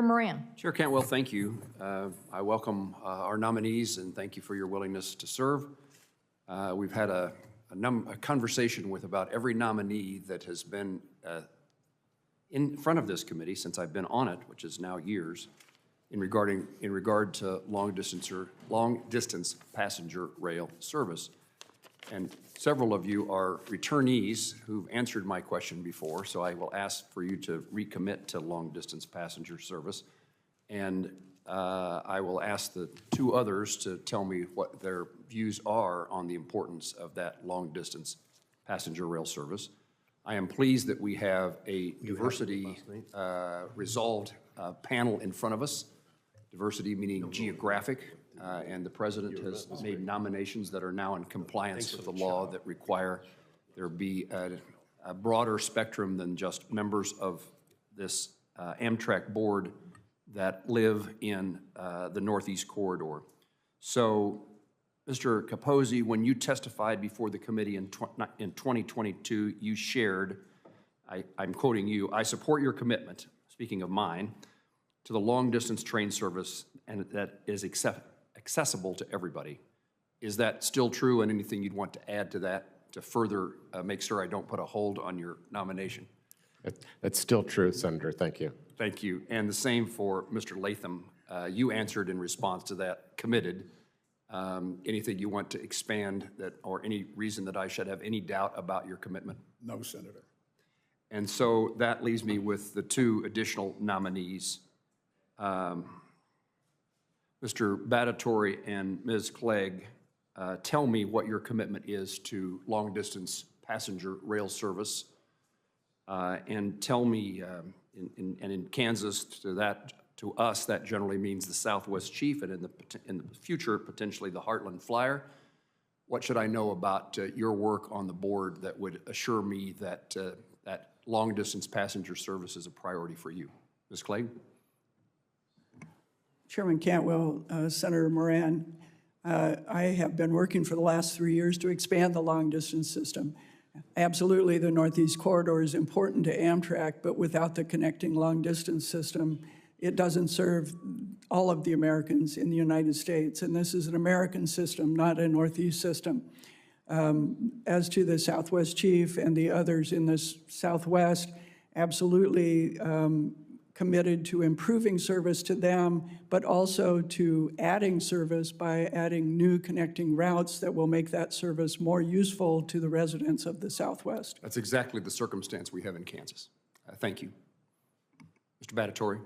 Moran. Chair Cantwell, thank you. I welcome our nominees and thank you for your willingness to serve. We've had a conversation with about every nominee that has been in front of this committee since I've been on it, which is now years, in regard to long distance passenger rail service. And several of you are returnees who've answered my question before, so I will ask for you to recommit to long distance passenger service. And I will ask the two others to tell me what their views are on the importance of that long distance passenger rail service. I am pleased that we have a diversity resolved panel in front of us. Diversity meaning geographic, and the president has made nominations that are now in compliance with the law that require there be a broader spectrum than just members of this Amtrak board that live in the Northeast Corridor. So, Mr. Capozzi, when you testified before the committee in 2022, you shared, I'm quoting you, "I support your commitment," speaking of mine, "to the long-distance train service and that is accessible to everybody." Is that still true, and anything you'd want to add to that to further make sure I don't put a hold on your nomination? That's still true, Senator. Thank you. Thank you. And the same for Mr. Latham. You answered in response to that, committed. Anything you want to expand that, or any reason that I should have any doubt about your commitment? No, Senator. And so that leaves me with the two additional nominees. Mr. Badatory and Ms. Clegg, tell me what your commitment is to long-distance passenger rail service, and tell me, in Kansas, to us, that generally means the Southwest Chief, and in the future, potentially the Heartland Flyer. What should I know about your work on the board that would assure me that that long-distance passenger service is a priority for you? Ms. Clegg? Chairman Cantwell, Senator Moran, I have been working for the last 3 years to expand the long-distance system. Absolutely, the Northeast Corridor is important to Amtrak, but without the connecting long-distance system, it doesn't serve all of the Americans in the United States, and this is an American system, not a Northeast system. As to the Southwest Chief and the others in the Southwest, absolutely committed to improving service to them, but also to adding service by adding new connecting routes that will make that service more useful to the residents of the Southwest. That's exactly the circumstance we have in Kansas. Thank you. Mr. Badatory?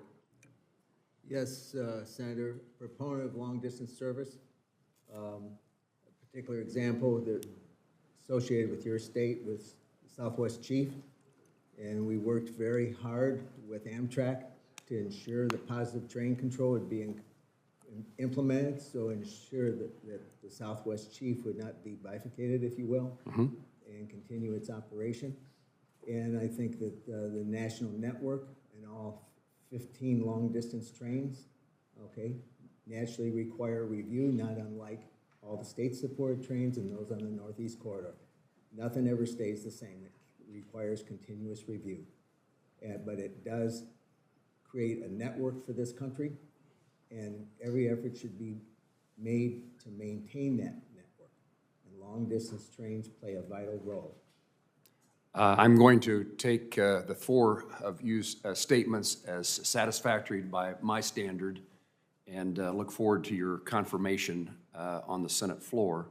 Yes, Senator, proponent of long-distance service. A particular example that associated with your state was Southwest Chief, and we worked very hard with Amtrak to ensure that positive train control would be implemented, so ensure that the Southwest Chief would not be bifurcated, if you will, and continue its operation. And I think that the national network and all 15 long-distance trains, okay, naturally require review, not unlike all the state-supported trains and those on the Northeast Corridor. Nothing ever stays the same. It requires continuous review. But it does create a network for this country, and every effort should be made to maintain that network. And long-distance trains play a vital role. I'm going to take the four of you statements as satisfactory by my standard and look forward to your confirmation on the Senate floor.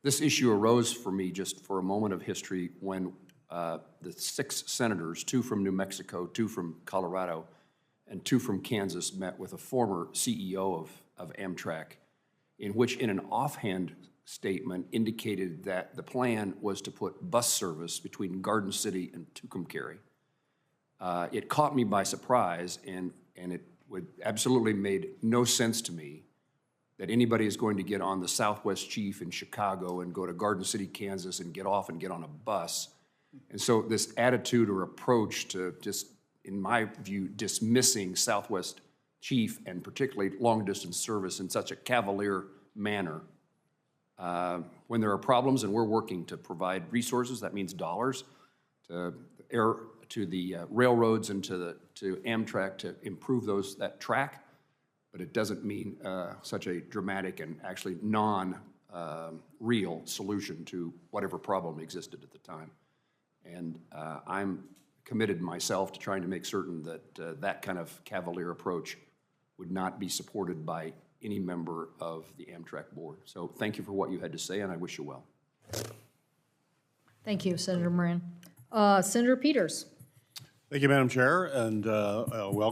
This issue arose for me, just for a moment of history, when the 6 senators, 2 from New Mexico, 2 from Colorado, and 2 from Kansas, met with a former CEO of Amtrak, in which, in an offhand statement, indicated that the plan was to put bus service between Garden City and Tucumcari. It caught me by surprise, and it absolutely made no sense to me that anybody is going to get on the Southwest Chief in Chicago and go to Garden City, Kansas, and get off and get on a bus. And so this attitude or approach to just, in my view, dismissing Southwest Chief and particularly long-distance service in such a cavalier manner, when there are problems and we're working to provide resources, that means dollars, to to the railroads and to Amtrak to improve that track, but it doesn't mean such a dramatic and actually non-real solution to whatever problem existed at the time. And I'm committed myself to trying to make certain that that kind of cavalier approach would not be supported by any member of the Amtrak board. So thank you for what you had to say, and I wish you well. Thank you, Senator Moran. Senator Peters. Thank you, Madam Chair, and welcome.